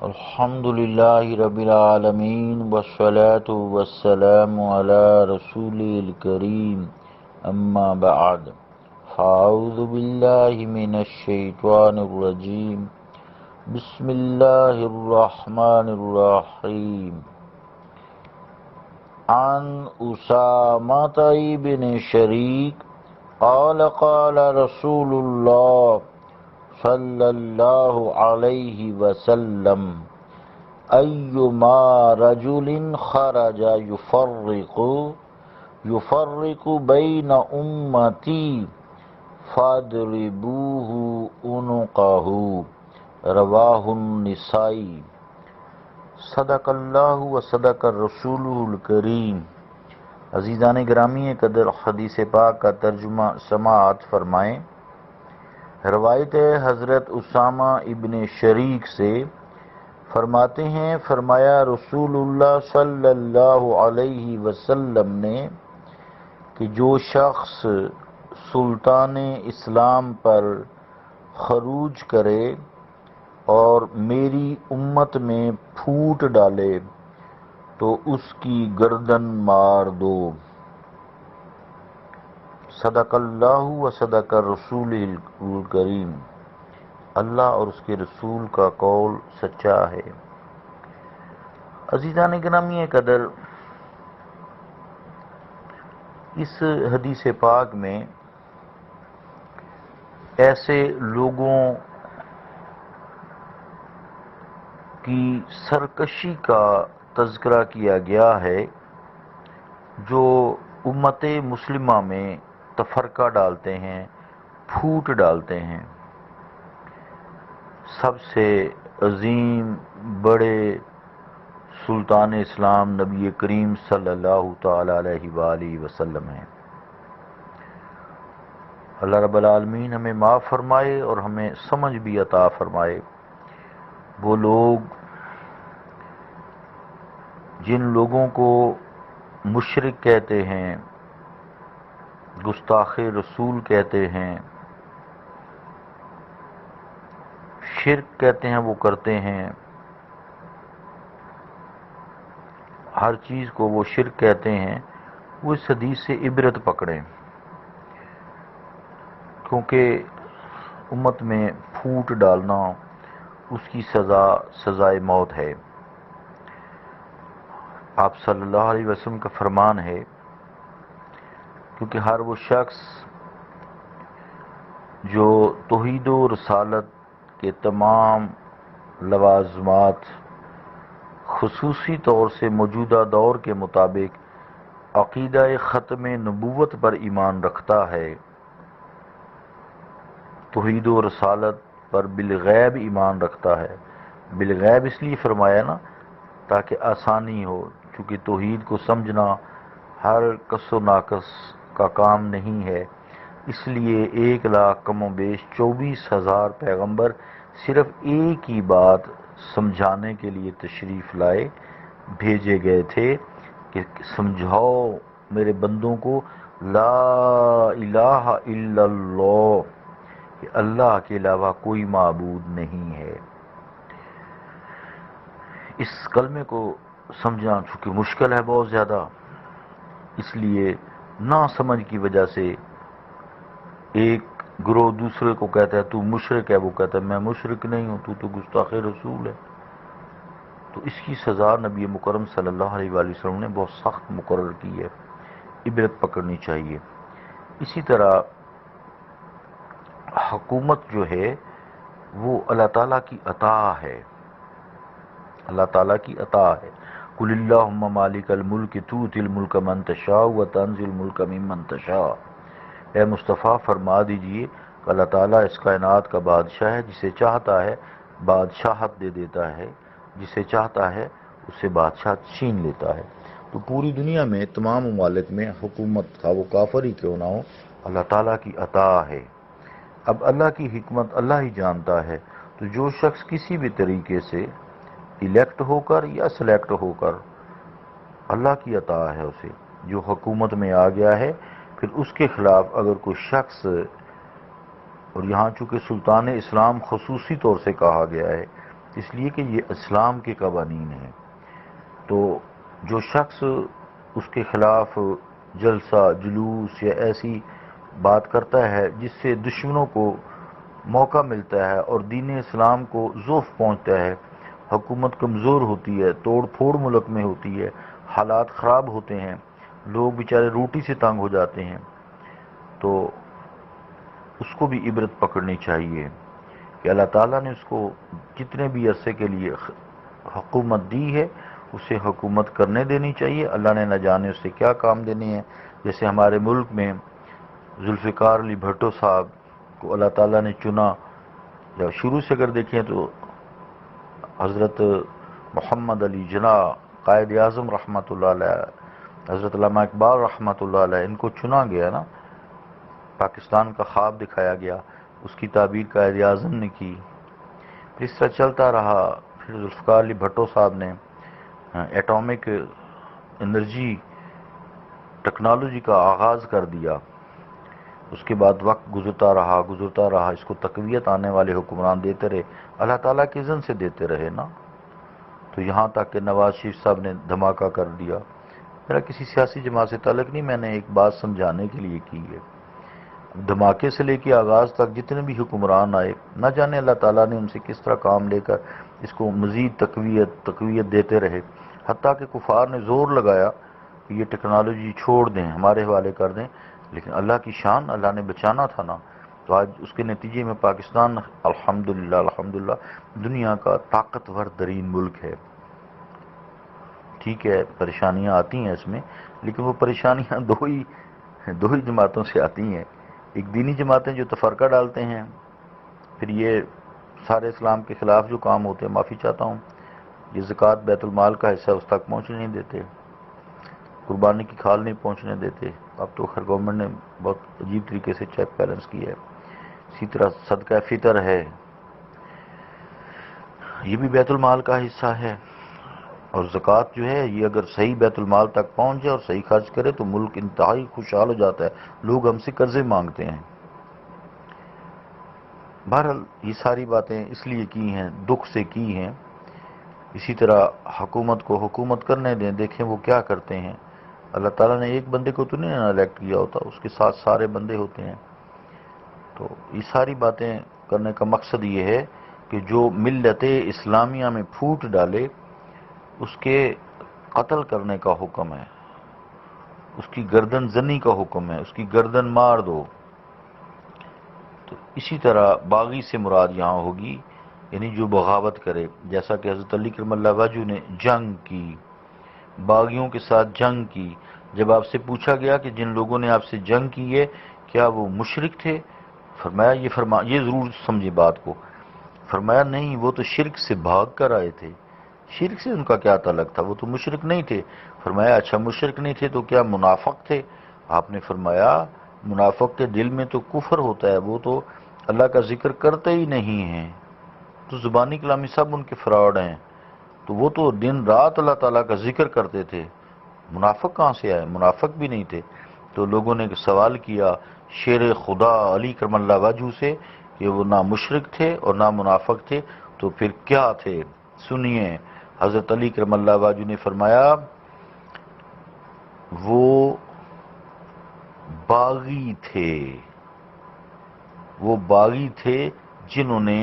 الحمد للہ رب العالمین والصلاة والسلام علی رسول الکریم اما بعد فاعوذ باللہ من الشیطان الرجیم بسم اللہ الرحمن الرحیم عن اسامۃ بن شریک قال قال رسول اللہ صلی اللہ علیہ وسلم ایما رجل خرج یفرق بین امتی فاضربوہ عنقہ رواہ النسائی۔ صدق اللہ و صدق الرسول الکریم۔ عزیزان گرامی قدر، حدیث پاک کا ترجمہ سماعت فرمائیں۔ روایت ہے حضرت اسامہ ابن شریک سے، فرماتے ہیں فرمایا رسول اللہ صلی اللہ علیہ وسلم نے کہ جو شخص سلطان اسلام پر خروج کرے اور میری امت میں پھوٹ ڈالے تو اس کی گردن مار دو۔ صدق اللہ و صدق الرسول الکریم۔ اللہ اور اس کے رسول کا قول سچا ہے۔ عزیزان گرامی قدر، اس حدیث پاک میں ایسے لوگوں کی سرکشی کا تذکرہ کیا گیا ہے جو امت مسلمہ میں تفرقہ ڈالتے ہیں، پھوٹ ڈالتے ہیں۔ سب سے عظیم بڑے سلطان اسلام نبی کریم صلی اللہ تعالی علیہ وآلہ وسلم ہیں۔ اللہ رب العالمین ہمیں معاف فرمائے اور ہمیں سمجھ بھی عطا فرمائے۔ وہ لوگ جن لوگوں کو مشرک کہتے ہیں، گستاخ رسول کہتے ہیں، شرک کہتے ہیں، وہ کرتے ہیں، ہر چیز کو وہ شرک کہتے ہیں، وہ اس حدیث سے عبرت پکڑیں، کیونکہ امت میں پھوٹ ڈالنا اس کی سزائے موت ہے۔ آپ صلی اللہ علیہ وسلم کا فرمان ہے، کیونکہ ہر وہ شخص جو توحید و رسالت کے تمام لوازمات خصوصی طور سے موجودہ دور کے مطابق عقیدہ ختم نبوت پر ایمان رکھتا ہے، توحید و رسالت پر بالغیب ایمان رکھتا ہے۔ بالغیب اس لیے فرمایا نا تاکہ آسانی ہو، چونکہ توحید کو سمجھنا ہر کس و ناقص کا کام نہیں ہے، اس لیے 1,00,000 کم و بیش 24,000 پیغمبر صرف ایک ہی بات سمجھانے کے لیے تشریف لائے، بھیجے گئے تھے کہ سمجھاؤ میرے بندوں کو لا الہ الا اللہ، کہ اللہ کے علاوہ کوئی معبود نہیں ہے۔ اس کلمے کو سمجھنا چونکہ مشکل ہے بہت زیادہ، اس لیے نا سمجھ کی وجہ سے ایک گروہ دوسرے کو کہتا ہے تو مشرک ہے، وہ کہتا ہے میں مشرک نہیں ہوں، تو گستاخ رسول ہے۔ تو اس کی سزا نبی مکرم صلی اللہ علیہ وآلہ وسلم نے بہت سخت مقرر کی ہے، عبرت پکڑنی چاہیے۔ اسی طرح حکومت جو ہے وہ اللہ تعالیٰ کی عطا ہے، اللہ تعالیٰ کی عطا ہے۔ قل اللہم مالک الملک تؤتی الملک من تشاء وتنزع الملک ممن تشاء۔ اے مصطفیٰ فرما دیجئے کہ اللہ تعالیٰ اس کائنات کا بادشاہ ہے، جسے چاہتا ہے بادشاہت دے دیتا ہے، جسے چاہتا ہے اسے بادشاہت چھین لیتا ہے۔ تو پوری دنیا میں تمام ممالک میں حکومت کا وہ کافر ہی کیوں نہ ہو، اللہ تعالیٰ کی عطا ہے۔ اب اللہ کی حکمت اللہ ہی جانتا ہے، تو جو شخص کسی بھی طریقے سے الیکٹ ہو کر یا سلیکٹ ہو کر، اللہ کی عطا ہے اسے، جو حکومت میں آ گیا ہے، پھر اس کے خلاف اگر کوئی شخص، اور یہاں چونکہ سلطان اسلام خصوصی طور سے کہا گیا ہے اس لیے کہ یہ اسلام کے قوانین ہیں۔ تو جو شخص اس کے خلاف جلسہ جلوس یا ایسی بات کرتا ہے جس سے دشمنوں کو موقع ملتا ہے اور دین اسلام کو ضعف پہنچتا ہے، حکومت کمزور ہوتی ہے، توڑ پھوڑ ملک میں ہوتی ہے، حالات خراب ہوتے ہیں، لوگ بیچارے روٹی سے تنگ ہو جاتے ہیں، تو اس کو بھی عبرت پکڑنی چاہیے کہ اللہ تعالیٰ نے اس کو جتنے بھی عرصے کے لیے حکومت دی ہے اسے حکومت کرنے دینی چاہیے۔ اللہ نے نہ جانے اسے کیا کام دینے ہیں۔ جیسے ہمارے ملک میں ذوالفقار علی بھٹو صاحب کو اللہ تعالیٰ نے چنا، یا شروع سے اگر دیکھیں تو حضرت محمد علی جناح قائد اعظم رحمۃ اللہ علیہ، حضرت علامہ اقبال رحمۃ اللہ علیہ، ان کو چنا گیا نا، پاکستان کا خواب دکھایا گیا، اس کی تعبیر قائد اعظم نے کی، اس طرح چلتا رہا۔ پھر ذوالفقار علی بھٹو صاحب نے ایٹامک انرجی ٹیکنالوجی کا آغاز کر دیا، اس کے بعد وقت گزرتا رہا، اس کو تقویت آنے والے حکمران دیتے رہے، اللہ تعالیٰ کے اذن سے دیتے رہے نا۔ تو یہاں تک کہ نواز شریف صاحب نے دھماکہ کر دیا۔ میرا کسی سیاسی جماعت سے تعلق نہیں، میں نے ایک بات سمجھانے کے لیے کی ہے۔ دھماکے سے لے کے آغاز تک جتنے بھی حکمران آئے، نہ جانے اللہ تعالیٰ نے ان سے کس طرح کام لے کر اس کو مزید تقویت دیتے رہے، حتیٰ کہ کفار نے زور لگایا کہ یہ ٹیکنالوجی چھوڑ دیں، ہمارے حوالے کر دیں، لیکن اللہ کی شان، اللہ نے بچانا تھا نا۔ تو آج اس کے نتیجے میں پاکستان الحمدللہ دنیا کا طاقتور ترین ملک ہے۔ ٹھیک ہے، پریشانیاں آتی ہیں اس میں، لیکن وہ پریشانیاں دو ہی جماعتوں سے آتی ہیں۔ ایک دینی جماعتیں جو تفرقہ ڈالتے ہیں، پھر یہ سارے اسلام کے خلاف جو کام ہوتے ہیں، معافی چاہتا ہوں، یہ زکوٰۃ بیت المال کا حصہ اس تک پہنچنے نہیں دیتے، قربانی کی کھال نہیں پہنچنے دیتے۔ اب تو خیر گورنمنٹ نے بہت عجیب طریقے سے چیک بیلنس کیا ہے۔ اسی طرح صدقہ فطر ہے، یہ بھی بیت المال کا حصہ ہے، اور زکوٰۃ جو ہے یہ اگر صحیح بیت المال تک پہنچ جائے اور صحیح خرچ کرے تو ملک انتہائی خوشحال ہو جاتا ہے۔ لوگ ہم سے قرضے مانگتے ہیں۔ بہرحال یہ ساری باتیں اس لیے کی ہیں، دکھ سے کی ہیں۔ اسی طرح حکومت کو حکومت کرنے دیں، دیکھیں وہ کیا کرتے ہیں۔ اللہ تعالیٰ نے ایک بندے کو تو نہیں الیکٹ کیا ہوتا، اس کے ساتھ سارے بندے ہوتے ہیں۔ تو یہ ساری باتیں کرنے کا مقصد یہ ہے کہ جو ملت اسلامیہ میں پھوٹ ڈالے اس کے قتل کرنے کا حکم ہے، اس کی گردن زنی کا حکم ہے، اس کی گردن مار دو۔ تو اسی طرح باغی سے مراد یہاں ہوگی، یعنی جو بغاوت کرے، جیسا کہ حضرت علی کرم اللہ وجہ نے جنگ کی، باغیوں کے ساتھ جنگ کی۔ جب آپ سے پوچھا گیا کہ جن لوگوں نے آپ سے جنگ کی ہے کیا وہ مشرک تھے، یہ ضرور سمجھے بات کو، فرمایا نہیں، وہ تو شرک سے بھاگ کر آئے تھے، شرک سے ان کا کیا تعلق تھا، وہ تو مشرک نہیں تھے۔ فرمایا اچھا مشرک نہیں تھے تو کیا منافق تھے؟ آپ نے فرمایا منافق کے دل میں تو کفر ہوتا ہے، وہ تو اللہ کا ذکر کرتے ہی نہیں ہیں، تو زبانی کلامی سب ان کے فراڈ ہیں، تو وہ تو دن رات اللہ تعالیٰ کا ذکر کرتے تھے، منافق کہاں سے آئے؟ منافق بھی نہیں تھے۔ تو لوگوں نے سوال کیا شیر خدا علی کرم اللہ وجہ سے کہ وہ نہ مشرک تھے اور نہ منافق تھے، تو پھر کیا تھے؟ سنیے، حضرت علی کرم اللہ وجہ نے فرمایا وہ باغی تھے، وہ باغی تھے جنہوں نے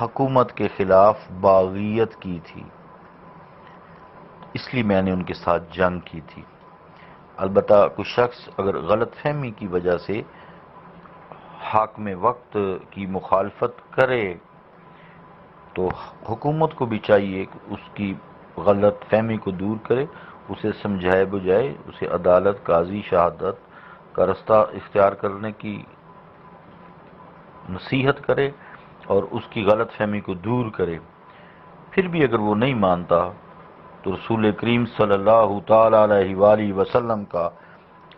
حکومت کے خلاف باغیت کی تھی، اس لیے میں نے ان کے ساتھ جنگ کی تھی۔ البتہ کوئی شخص اگر غلط فہمی کی وجہ سے حاکم وقت کی مخالفت کرے تو حکومت کو بھی چاہیے کہ اس کی غلط فہمی کو دور کرے، اسے سمجھائے بجائے، اسے عدالت، قاضی، شہادت کا رستہ اختیار کرنے کی نصیحت کرے اور اس کی غلط فہمی کو دور کرے۔ پھر بھی اگر وہ نہیں مانتا تو رسول کریم صلی اللہ تعالی علیہ وآلہ وسلم کا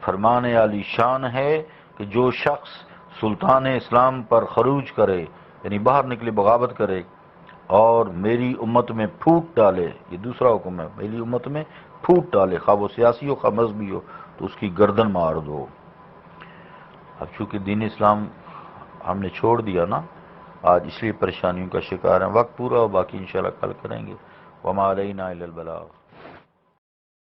فرمان عالی شان ہے کہ جو شخص سلطان اسلام پر خروج کرے، یعنی باہر نکلے، بغاوت کرے اور میری امت میں پھوٹ ڈالے، یہ دوسرا حکم ہے، میری امت میں پھوٹ ڈالے، خواہ وہ سیاسی ہو خواہ مذہبی ہو، تو اس کی گردن مار دو۔ اب چونکہ دین اسلام ہم نے چھوڑ دیا نا، آج اس لیے پریشانیوں کا شکار ہیں. وقت پورا ہو، باقی انشاءاللہ کل کریں گے. وما علینا الا البلاغ.